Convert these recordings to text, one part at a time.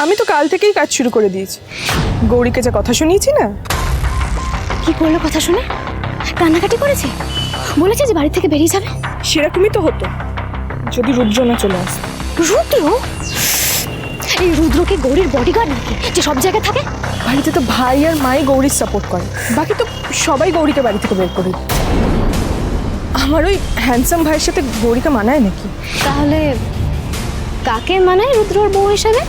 আমি তো কাল থেকেই কাজ শুরু করে দিয়েছি। গৌরীকে যা কথা শুনিয়েছি না। কি করলো কথা শুনে? কান্নাকাটি করেছে, বলেছে যে বাড়ি থেকে বেরিয়ে যাবে। সেরকমই তো হতো যদি রুদ্র না চলে আসতো। রুদ্র? এই রুদ্রকে গৌরীর বডিগার্ড নাকি, যে সব জায়গায় থাকে? বাড়িতে তো ভাই আর মাই গৌরীর সাপোর্ট করে, বাকি তো সবাই গৌরীকে বাড়ি থেকে বের করে দিত। আমার ওই হ্যান্ডসাম ভাইয়ের সাথে গৌরীকে মানায় নাকি? তাহলে কাকে মানায় রুদ্রর বউ হিসেবে?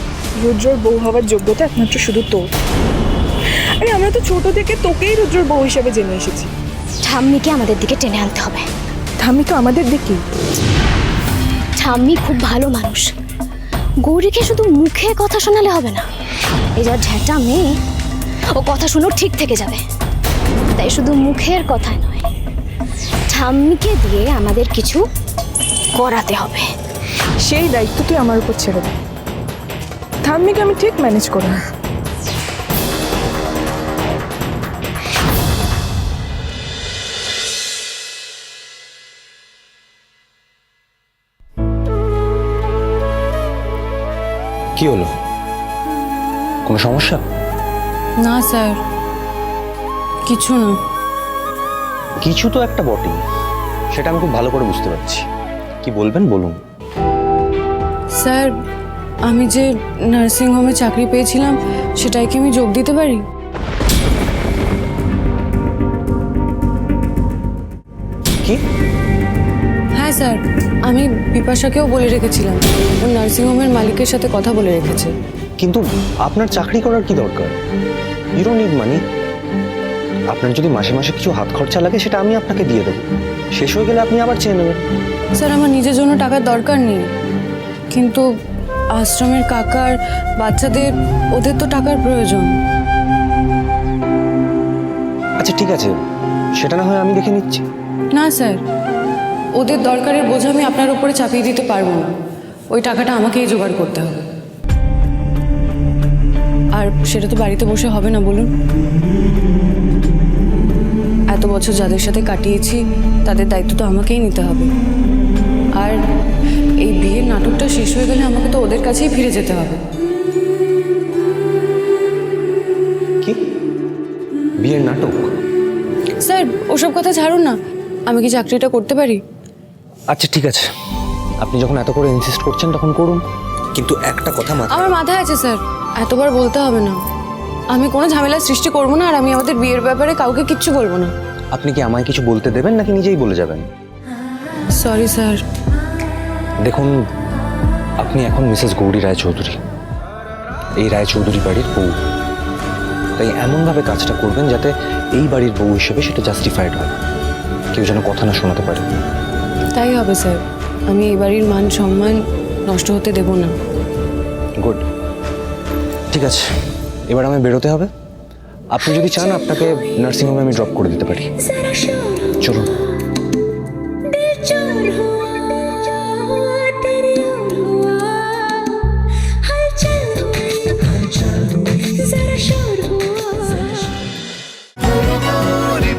রুদ্রর বউ হওয়ার যোগ্যতা একমাত্র শুধু তোর। আরে আমরা তো ছোট থেকে তোকেই রুদ্রর বউ হিসেবে জেনে এসেছি। ঠাম্মিকে আমাদের দিকে টেনে আনতে হবে। ঠাম্মি তো আমাদের দিকেই। ঠাম্মি খুব ভালো মানুষ, গৌরীকে শুধু মুখে কথা শোনালে হবে না। এই যা ঝ্যাঁটা মেয়ে, ও কথা শুনো ঠিক থেকে যাবে। তাই শুধু মুখের কথায় নয়, ঠাম্মিকে দিয়ে আমাদের কিছু করাতে হবে। সেই দায়িত্ব তুই আমার উপর ছেড়ে দে। ঠাম্মিকে আমি ঠিক ম্যানেজ করে নেব। কি হলো, কোনো সমস্যা? না স্যার, কিছু না। কিছু তো একটা বটেই, সেটা আমি খুব ভালো করে বুঝতে পারছি। কি বলবেন বলুন। স্যার, আমি যে নার্সিং হোমে চাকরি পেয়েছিলাম সেটাই কি আমি যোগ দিতে পারি? কি? হ্যাঁ স্যার, আমি বিপাশাকেও বলে রেখেছিলাম, ও নার্সিং হোমের মালিকের সাথে কথা বলে রেখেছে। কিন্তু আপনার চাকরি করার কি দরকার? You don't need money. আপনার যদি মাসে মাসে কিছু হাত খরচা লাগে সেটা আমি আপনাকে দিয়ে দেবো, শেষ হয়ে গেলে আপনি আবার চেয়ে নেবেন। স্যার, আমার নিজের জন্য টাকার দরকার নেই, কিন্তু আশ্রমের কাকার বাচ্চাদের, ওদের তো টাকার প্রয়োজন। আচ্ছা ঠিক আছে, সেটা না হয় আমি দেখে নিচ্ছি। না স্যার, ওদের দরকারের বোঝা আমি আপনার উপরে চাপিয়ে দিতে পারবো না। ওই টাকাটা আমাকেই জোগাড় করতে হবে, আর সেটা তো বাড়িতে বসে হবে না বলুন। এত বছর যাদের সাথে কাটিয়েছি তাদের দায়িত্ব তো আমাকেই নিতে হবে, আর এই বিয়ের নাটকটা শেষ হয়ে গেলে আমাকে তো ওদের কাছেই ফিরে যেতে হবে। কি বিয়ের নাটক? স্যার, ওসব কথা ছাড়ুন না, আমি কি চাকরিটা করতে পারি? আচ্ছা ঠিক আছে, আপনি যখন এত করে ইনসিস্ট করছেন তখন করুন, কিন্তু একটা কথা মাথায়। আমার মাথায় আছে স্যার, এতবার বলতে হবে না। আমি কোনো ঝামেলার সৃষ্টি করবো না, আর আমি আমাদের বিয়ের ব্যাপারে কাউকে কিচ্ছু বলবো না। আপনি কি আমায় কিছু বলতে দেবেন নাকি নিজেই বলে যাবেন? Sorry sir. দেখুন, আপনি এখন মিসেস গৌরী রায়চৌধুরী, এই রায়চৌধুরী বাড়ির বউ। তাই এমনভাবে কাজটা করবেন যাতে এই বাড়ির বউ হিসেবে সেটা জাস্টিফাইড হয়, কেউ যেন কথা না শোনাতে পারে। তাই হবে স্যার, আমি এই বাড়ির মান সম্মান নষ্ট হতে দেব না। গুড, ঠিক আছে, এবার আমি বেরোতে হবে। আপনি যদি চান আপনাকে নার্সিংহোমে আমি ড্রপ করে দিতে পারি। চলুন।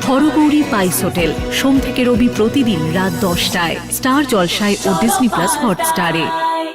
হরগৌরী পাইস হোটেল, সোম থেকে রবি প্রতিদিন রাত 10টায় স্টার জলসায় ও ডিজনি প্লাস হটস্টারে।